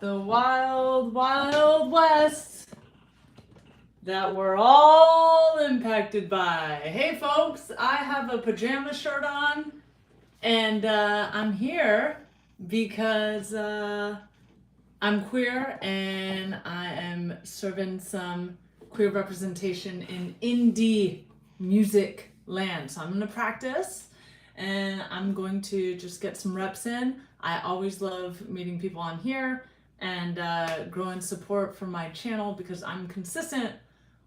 The wild, wild west that we're all impacted by. Hey folks, I have a pajama shirt on and I'm here because I'm queer and I am serving some queer representation in indie music land. So I'm going to practice and I'm going to just get some reps in. I always love meeting people on here and growing support for my channel because I'm consistent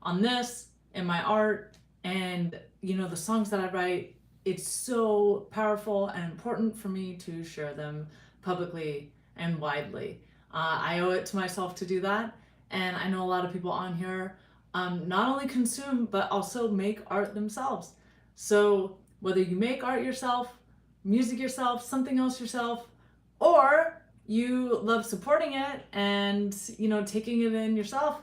on this and my art and the songs that I write. It's so powerful and important for me to share them publicly and widely. I owe it to myself to do that, and I know a lot of people on here not only consume but also make art themselves. So whether you make art yourself, music yourself, something else yourself, or you love supporting it and taking it in yourself,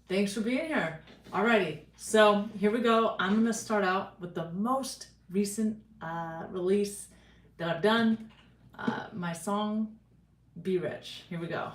thanks for being here. Alrighty, so here we go. I'm gonna start out with the most recent release that I've done, my song Be Rich. Here we go.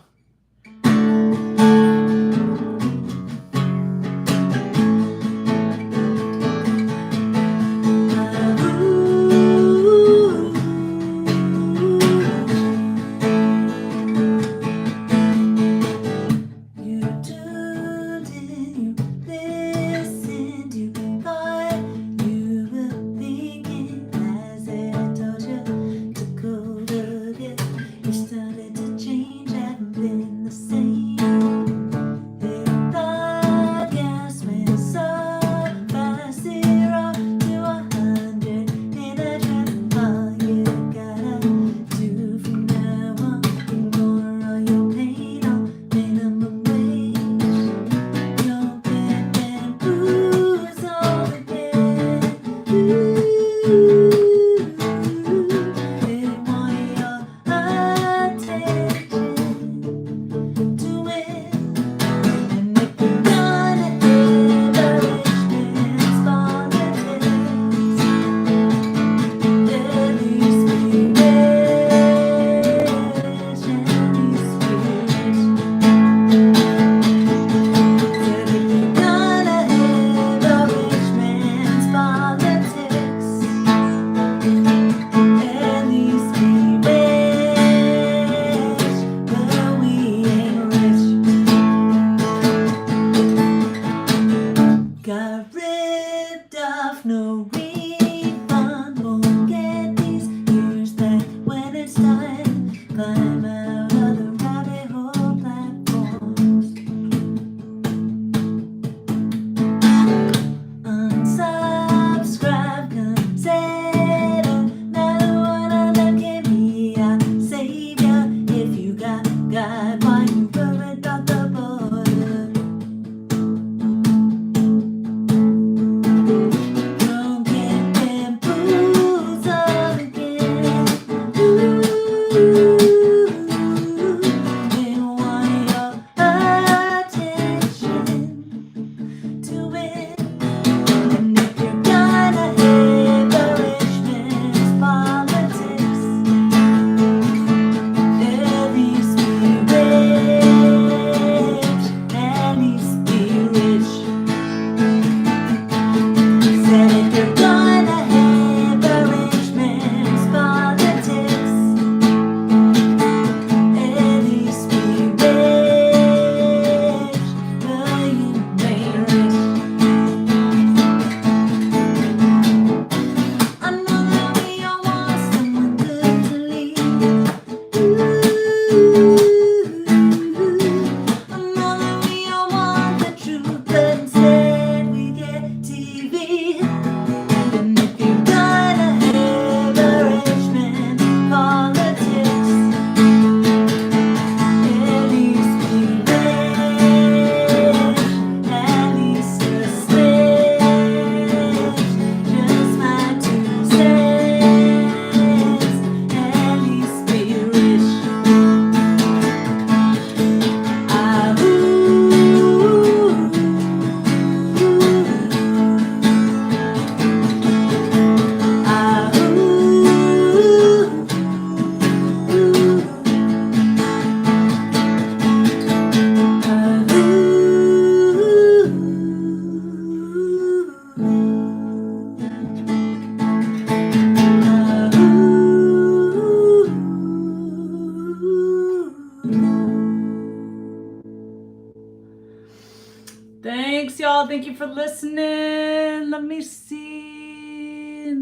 y'all. Thank you for listening. Let me see.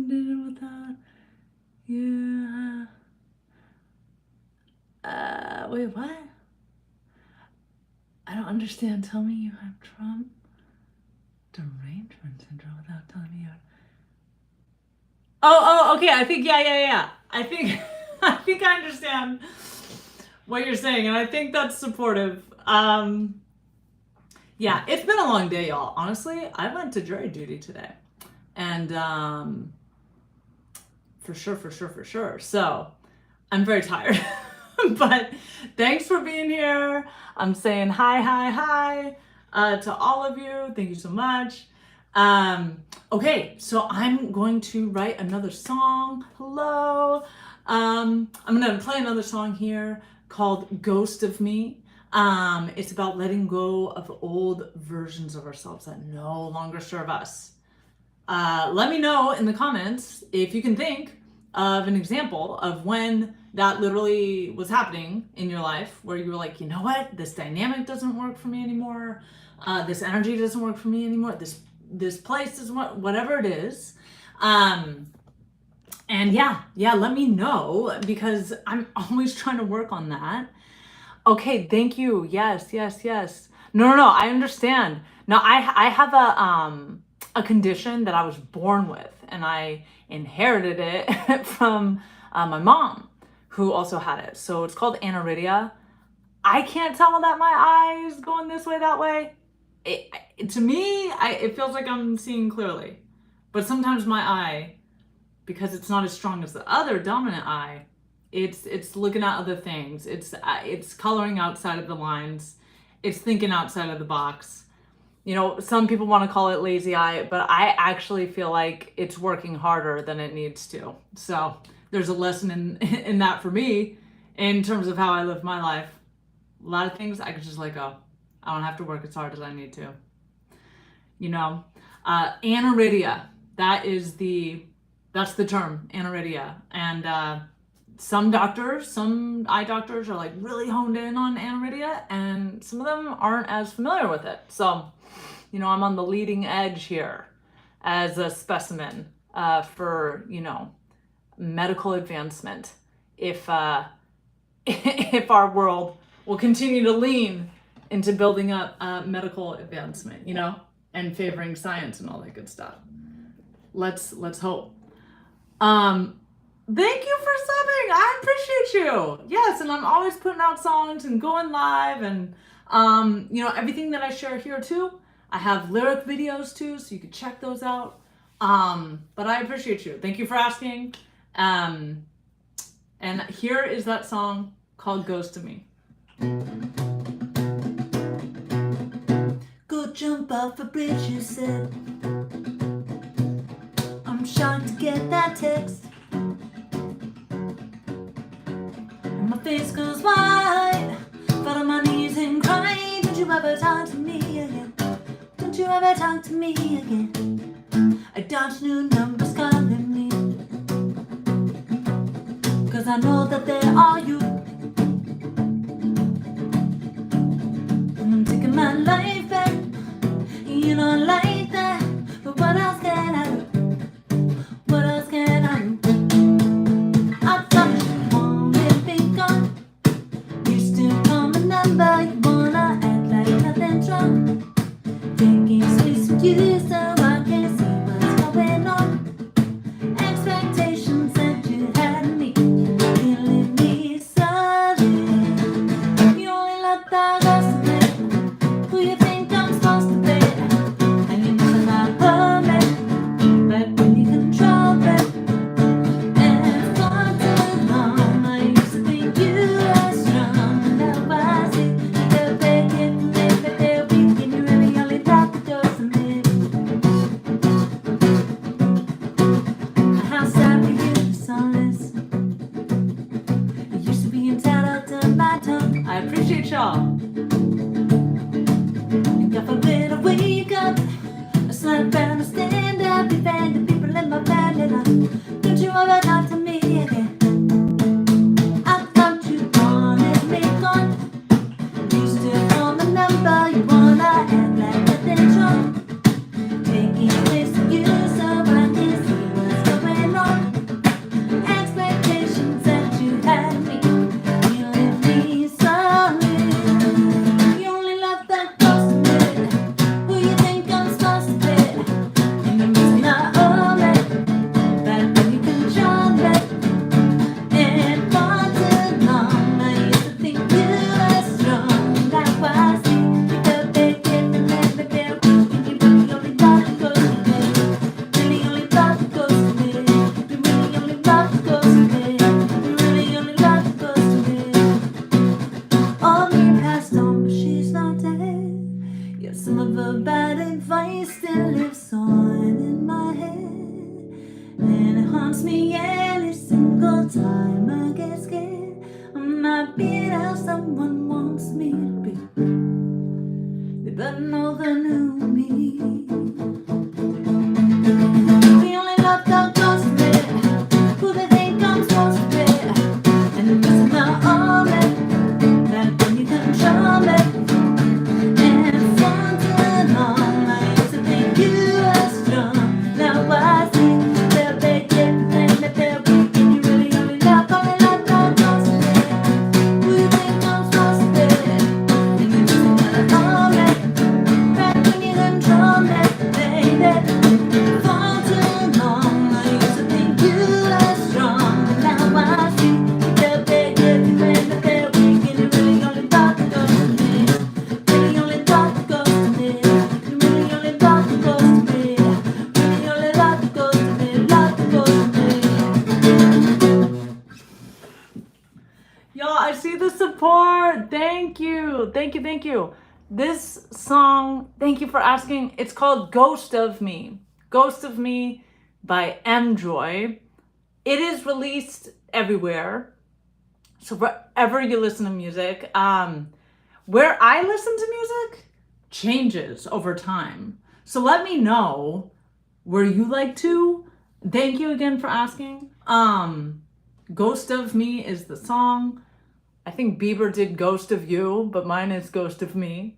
Yeah. Wait, what? I don't understand. Tell me you have Trump derangement syndrome without telling me you have... Oh, okay. I think, yeah. I think, I think I understand what you're saying, and I think that's supportive. Yeah, it's been a long day, y'all. Honestly, I went to jury duty today, and for sure. So I'm very tired, but thanks for being here. I'm saying hi to all of you. Thank you so much. Okay, so I'm going to write another song. Hello. I'm gonna play another song here called Ghost of Me. It's about letting go of old versions of ourselves that no longer serve us. Let me know in the comments if you can think of an example of when that literally was happening in your life, where you were like, you know what, this dynamic doesn't work for me anymore. This energy doesn't work for me anymore. This place doesn't work, whatever it is. And yeah, let me know, because I'm always trying to work on that. Okay, thank you. Yes. No, I understand. No, I have a condition that I was born with, and I inherited it from my mom, who also had it. So it's called aniridia. I can't tell that my eye is going this way, that way. To me, it feels like I'm seeing clearly. But sometimes my eye, because it's not as strong as the other dominant eye, it's looking at other things. It's coloring outside of the lines. It's thinking outside of the box. You know, some people want to call it lazy eye, but I actually feel like it's working harder than it needs to. So there's a lesson in that for me, in terms of how I live my life. A lot of things I could just let go. I don't have to work as hard as I need to. You know, aniridia. That's the term, aniridia. And some eye doctors are like really honed in on aniridia, and some of them aren't as familiar with it. So, you know, I'm on the leading edge here as a specimen for, you know, medical advancement. If our world will continue to lean into building up medical advancement, you know, and favoring science and all that good stuff. Let's hope. Thank you for subbing. I appreciate you. Yes, and I'm always putting out songs and going live, and you know, everything that I share here too. I have lyric videos too, so you can check those out. But I appreciate you. Thank you for asking. And here is that song called Ghost of Me. Go jump off a bridge, you said. I'm shocked to get that text. And my face goes white, fell on my knees and cried. Don't you ever talk to me again. Don't you ever talk to me again. I dodge new numbers calling me, 'cause I know that they are you. And I'm taking my life back, you know, like that. But what else can I do? What else can I do? I thought you wanted me gone. You still call my number. You wanna act like nothing's wrong. Taking space with you so I can see what's going on. Expectations that you had me, killing me slowly. You only let that ghost of me. Who you think I'm supposed to be? And you know that I love me, but when you control me, and for too long I used to think you were strong, and now I see they'll take it, live it, they'll be in you, and you only let the ghost of me. How sad for you to saw this. I used to be entitled to my tongue. I appreciate y'all. And God forbid I wake up, I slap down, I stand up, defend the people in my family life. Don't you ever talk to me again. I thought you wanted me gone. You still call my number, you wanna act like nothing's wrong. memory still lives on in my head, and it haunts me every single time I get scared. I'm not being how someone wants me to be. They better know the new me. We only love the ghost of me, who they think I'm supposed to be, and they're missing the army that when you control me. And for too long I used to think you were strong. Now I see they're big, everything that they're weak, and you really only love the ghost of me, who you think I'm supposed to be, and you're missing the army right when you control me, baby. For too long I used to think you were strong. Now I see they're big, everything that they're weak, and you really only love the ghost of me. Really only love the ghost of me. You really only love the ghost of me. Really only love the ghost of me. Love the ghost of me. Y'all, I see the support. Thank you. Thank you. Thank you. This song, thank you for asking. It's called Ghost of Me. Ghost of Me by MJoy. It is released everywhere. So wherever you listen to music, where I listen to music changes over time. So let me know where you like to. Thank you again for asking. Ghost of Me is the song. I think Bieber did Ghost of You, but mine is Ghost of Me.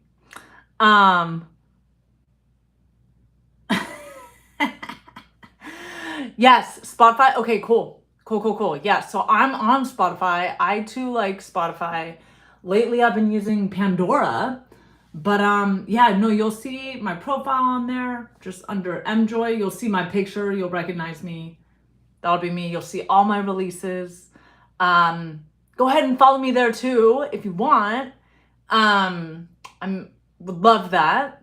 Yes, Spotify. Okay, cool. Cool. Yeah, so I'm on Spotify. I too like Spotify. Lately I've been using Pandora. But yeah, no, you'll see my profile on there, just under MJoy. You'll see my picture, you'll recognize me. That'll be me. You'll see all my releases. Go ahead and follow me there too if you want. Would love that.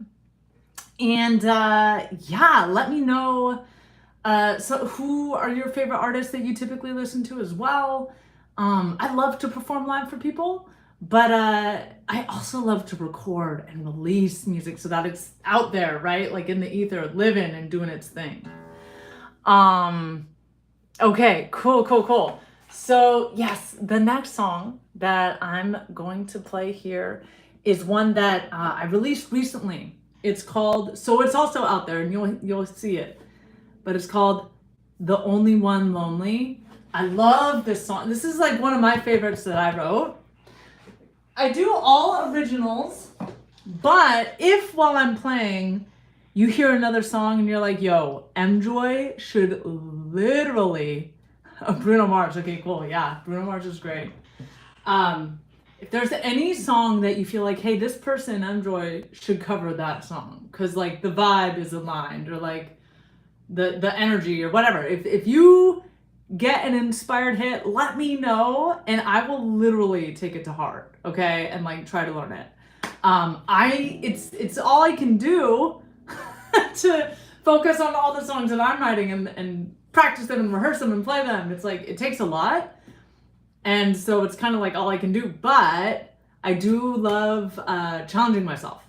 And yeah, let me know. So who are your favorite artists that you typically listen to as well? I love to perform live for people, but I also love to record and release music so that it's out there, right? Like in the ether, living and doing its thing. Okay, cool. So yes, the next song that I'm going to play here is one that I released recently. It's called, so it's also out there and you'll see it, but it's called The Only One Lonely. I love this song. This is like one of my favorites that I wrote. I do all originals, but if while I'm playing, you hear another song and you're like, yo, MJoy should literally, Bruno Mars, okay, cool, yeah, Bruno Mars is great. If there's any song that you feel like, hey, this person, MJoy, should cover that song, because like the vibe is aligned, or like the energy or whatever. If you get an inspired hit, let me know and I will literally take it to heart, okay? And like try to learn it. It's all I can do to focus on all the songs that I'm writing and practice them and rehearse them and play them. It's like, it takes a lot. And so it's kind of like all I can do, but I do love challenging myself.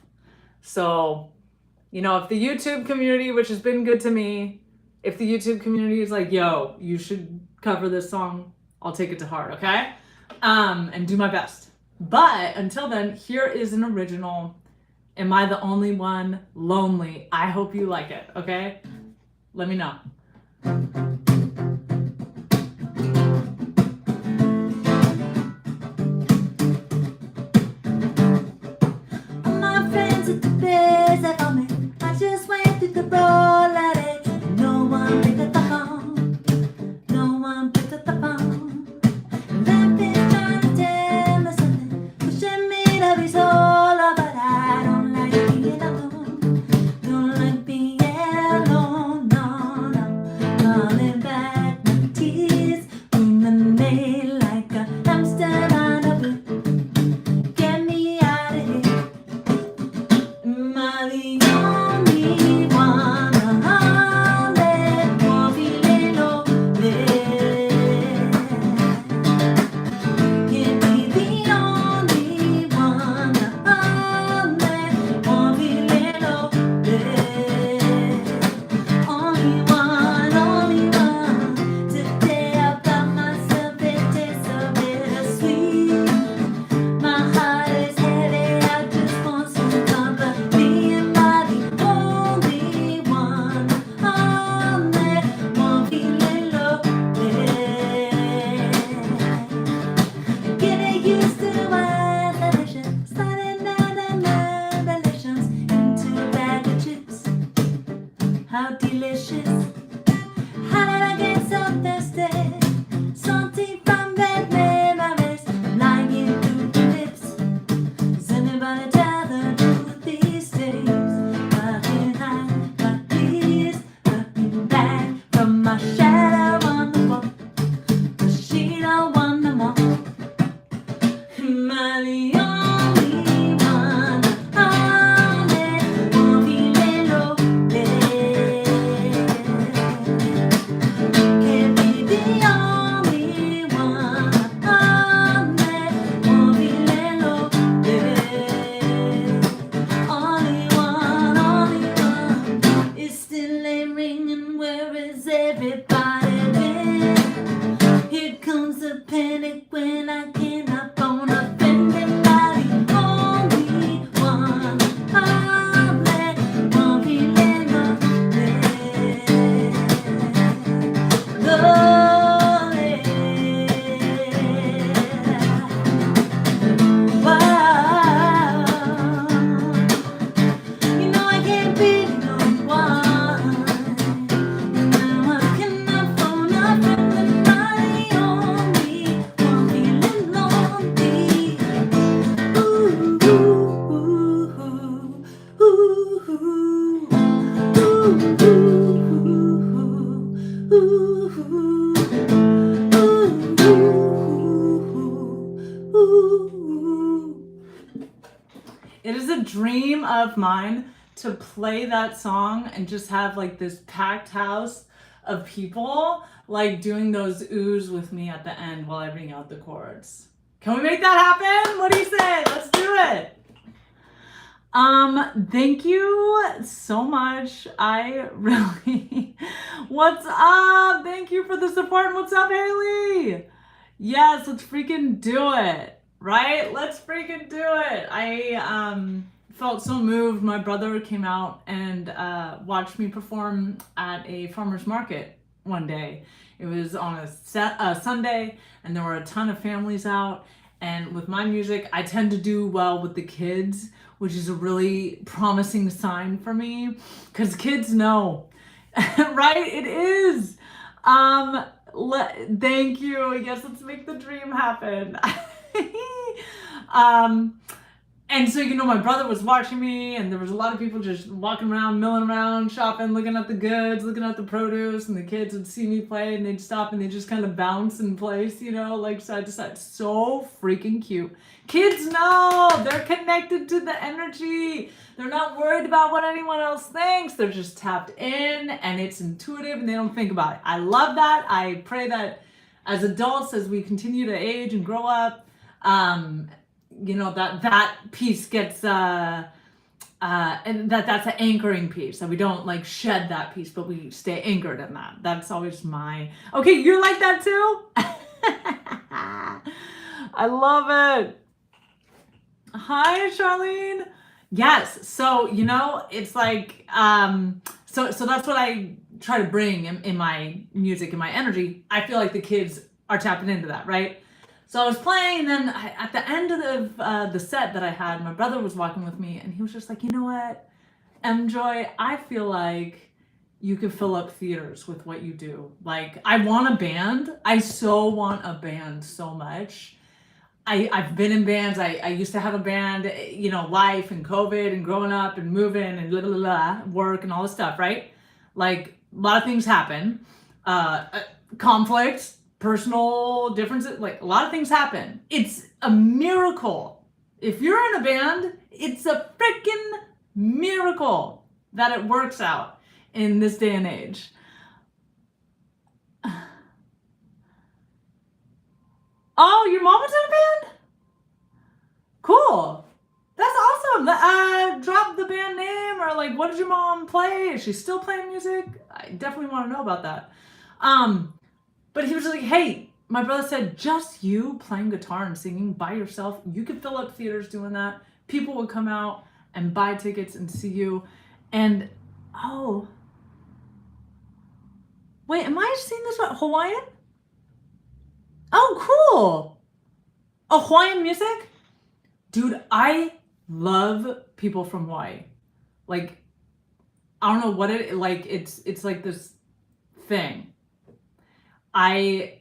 So, you know, if the YouTube community, which has been good to me, if the YouTube community is like, yo, you should cover this song, I'll take it to heart, okay? And do my best. But until then, here is an original. Am I the Only One Lonely? I hope you like it, okay? Let me know. All my friends at the base that for me, I just went through the road like it. No one picked up the phone. No one picked up the phone. And I've been trying to tell me something, pushing me to be solo, but I don't like being alone. Don't like being alone, no. Calling I'd rather do these days. Nothing I got these, looking back from my shadow on the wall. She don't want no more. Am I the only one? Only one feeling lonely. Can't be the only one. Only one feeling lonely. Only one is still ain't ringing. Where is everybody been? Here comes the panic when I cannot phone a friend. Am I the only one? Only one feeling lonely. Lonely. Wow. You know I can't be no one. Now I cannot phone a friend. Am I the only one feeling lonely? Ooh, ooh, ooh, ooh, ooh, It is a dream of mine to play that song and just have like this packed house of people like doing those oohs with me at the end while I bring out the chords. Can we make that happen? What do you say? Let's do it. Thank you so much. I really, what's up? Thank you for the support. What's up, Haley? Yes, let's freaking do it. Right? Let's freaking do it. I felt so moved. My brother came out and watched me perform at a farmer's market one day. It was on a Sunday, and there were a ton of families out. And with my music, I tend to do well with the kids, which is a really promising sign for me, because kids know, right? It is. Thank you. Yes, let's make the dream happen. And so, my brother was watching me, and there was a lot of people just walking around, milling around, shopping, looking at the goods, looking at the produce, and the kids would see me play, and they'd stop, and they'd just kind of bounce in place, like side to side. So freaking cute. Kids know. They're connected to the energy. They're not worried about what anyone else thinks. They're just tapped in, and it's intuitive, and they don't think about it. I love that. I pray that as adults, as we continue to age and grow up, that piece gets and that's an anchoring piece, that we don't like shed that piece, but we stay anchored in that. That's always okay. You're like that too. I love it. Hi, Charlene. Yes. So it's like so that's what I try to bring in my music, in my energy. I feel like the kids are tapping into that, right? So I was playing, and then at the end of the set that I had, my brother was walking with me, and he was just like, you know what, MJoy, I feel like you could fill up theaters with what you do. Like, I want a band. I so want a band so much. I've been in bands. I used to have a band, life and COVID and growing up and moving and blah, blah, blah, work and all this stuff, right? Like, a lot of things happen. Conflict, personal differences, like a lot of things happen. It's a miracle. If you're in a band, it's a freaking miracle that it works out in this day and age. Oh, your mom was in a band? Cool. That's awesome. Drop the band name, or like, what did your mom play? Is she still playing music? I definitely want to know about that. But he was like, hey, my brother said, just you playing guitar and singing by yourself, you could fill up theaters doing that. People would come out and buy tickets and see you. And, oh, wait, am I seeing this right? Hawaiian? Oh, cool. Oh, Hawaiian music? Dude, I love people from Hawaii. Like, I don't know what it's like this thing. I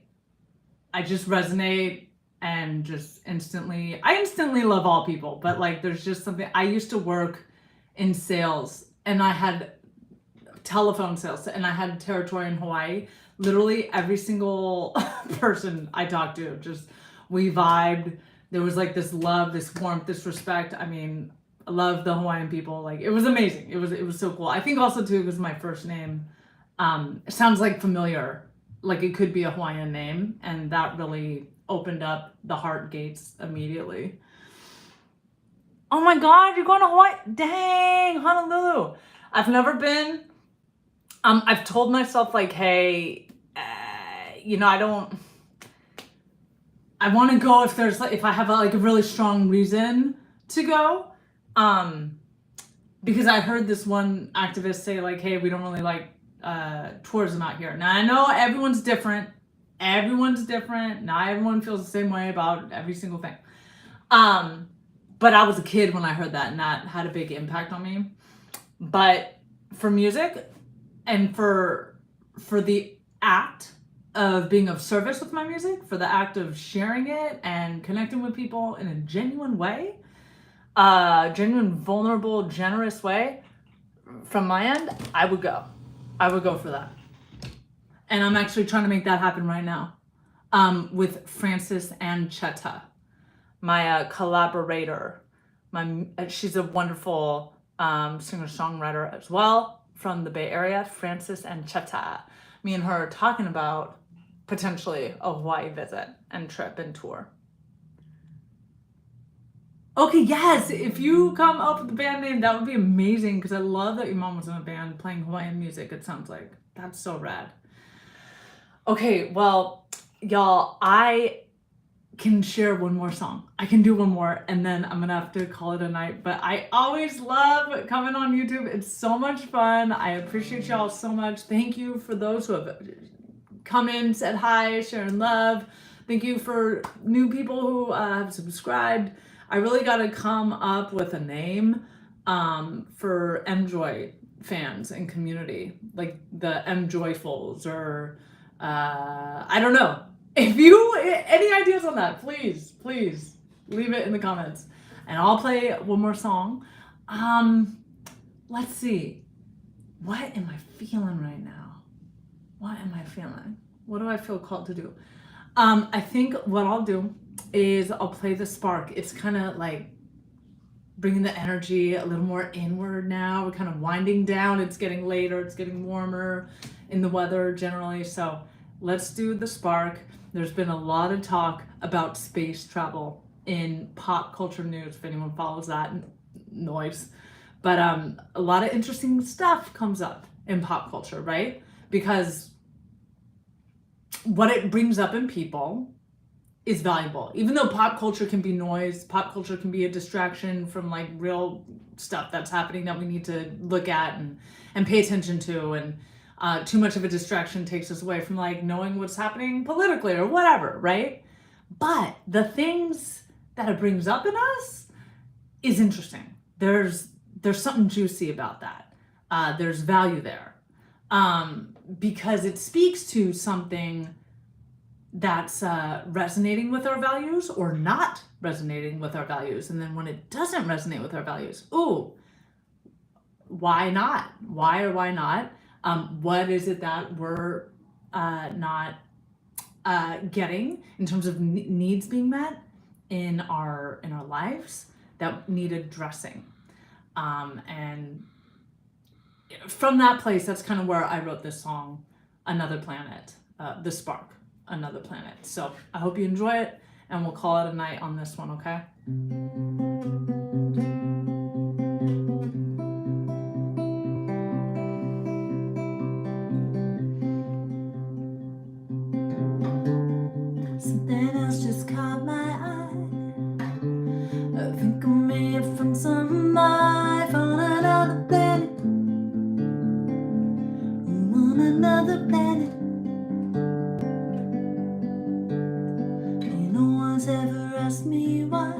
just resonate, and just I instantly love all people, but like there's just something. I used to work in sales and I had telephone sales and I had territory in Hawaii. Literally every single person I talked to, just we vibed. There was like this love, this warmth, this respect. I mean, I love the Hawaiian people. Like it was amazing. It was so cool. I think also too because my first name it sounds like familiar, like it could be a Hawaiian name, and that really opened up the heart gates immediately. Oh my God, you're going to Hawaii? Dang, Honolulu. I've never been. I've told myself like, hey, I want to go if I have a really strong reason to go. Because I heard this one activist say like, hey, we don't really like tourism out here. Now I know everyone's different. Not everyone feels the same way about every single thing. But I was a kid when I heard that, and that had a big impact on me. But for music and for the act of being of service with my music, for the act of sharing it and connecting with people in a genuine way, genuine, vulnerable, generous way, from my end, I would go for that. And I'm actually trying to make that happen right now, with Frances and Chetta, my collaborator. She's a wonderful singer-songwriter as well from the Bay Area, Frances and Chetta. Me and her are talking about potentially a Hawaii visit and trip and tour. Okay, yes, if you come up with the band name, that would be amazing, because I love that your mom was in a band playing Hawaiian music, it sounds like. That's so rad. Okay, well, y'all, I can share one more song. I can do one more, and then I'm gonna have to call it a night. But I always love coming on YouTube. It's so much fun. I appreciate y'all so much. Thank you for those who have come in, said hi, sharing love. Thank you for new people who have subscribed. I really gotta come up with a name for MJoy fans and community, like the MJoyfuls, or I don't know. If you any ideas on that, please leave it in the comments, and I'll play one more song. Let's see. What am I feeling right now? What am I feeling? What do I feel called to do? I think what I'll do is I'll play the Spark. It's kind of like bringing the energy a little more inward now. We're kind of winding down. It's getting later. It's getting warmer in the weather generally. So let's do the Spark. There's been a lot of talk about space travel in pop culture news, if anyone follows that noise. But a lot of interesting stuff comes up in pop culture, right? Because what it brings up in people is valuable. Even though pop culture can be noise, pop culture can be a distraction from like real stuff that's happening that we need to look at and pay attention to, and too much of a distraction takes us away from like knowing what's happening politically or whatever, right? But the things that it brings up in us is interesting. There's something juicy about that. There's value there, because it speaks to something that's resonating with our values or not resonating with our values. And then when it doesn't resonate with our values, ooh, why not? Why or why not? What is it that we're not getting in terms of needs being met in our lives that need addressing? And from that place, that's kind of where I wrote this song, Another Planet, The Spark, Another Planet. So I hope you enjoy it, and we'll call it a night on this one, okay? Something else just caught my eye. I think I may have found some life on another planet. On another planet. No one's ever asked me why.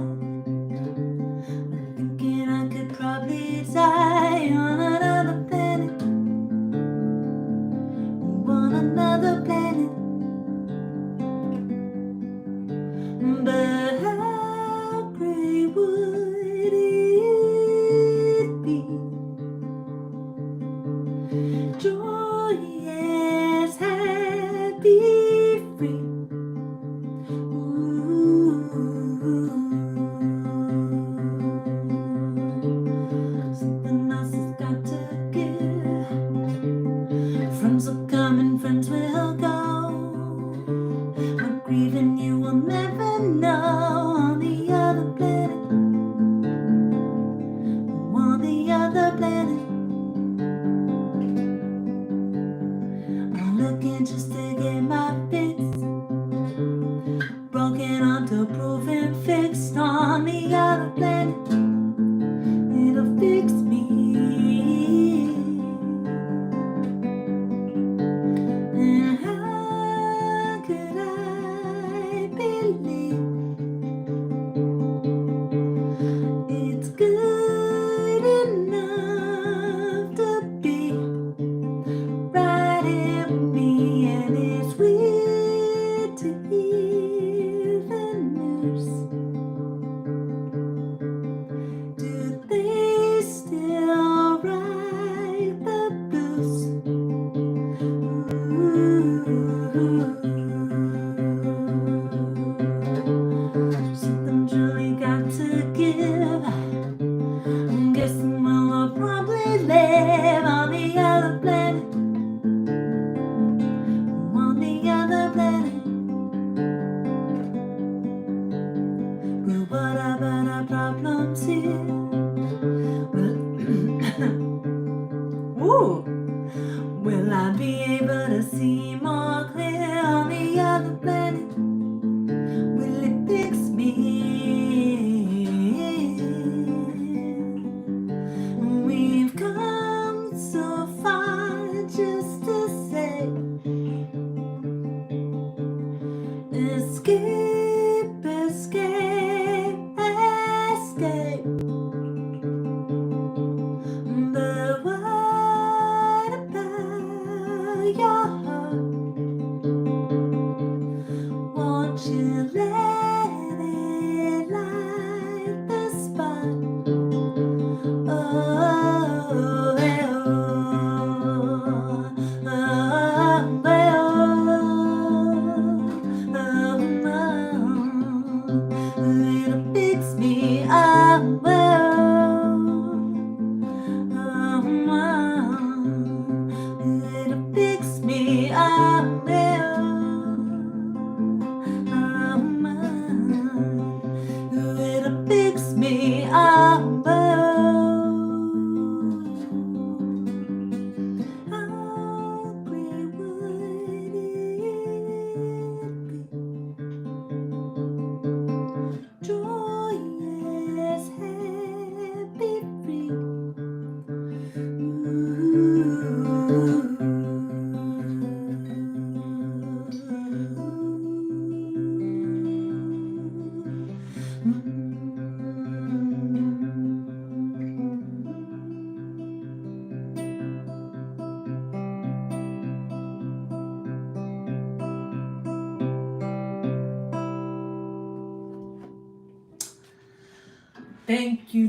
you,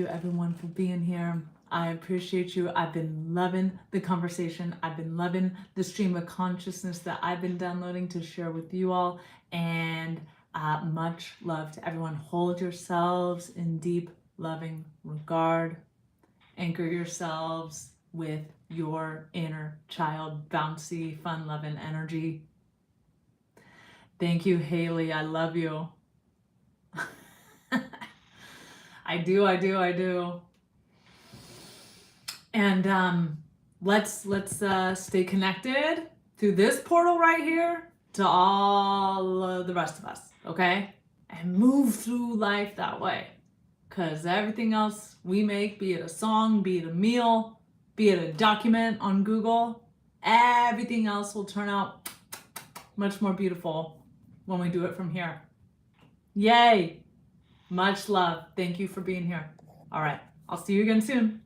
everyone, for being here. I appreciate you. I've been loving the conversation. I've been loving the stream of consciousness that I've been downloading to share with you all. And much love to everyone. Hold yourselves in deep, loving regard. Anchor yourselves with your inner child, bouncy, fun-loving energy. Thank you, Haley. I love you. I do. And let's stay connected through this portal right here to all the rest of us, okay? And move through life that way. Because everything else we make, be it a song, be it a meal, be it a document on Google, everything else will turn out much more beautiful when we do it from here. Yay! Much love. Thank you for being here. All right. I'll see you again soon.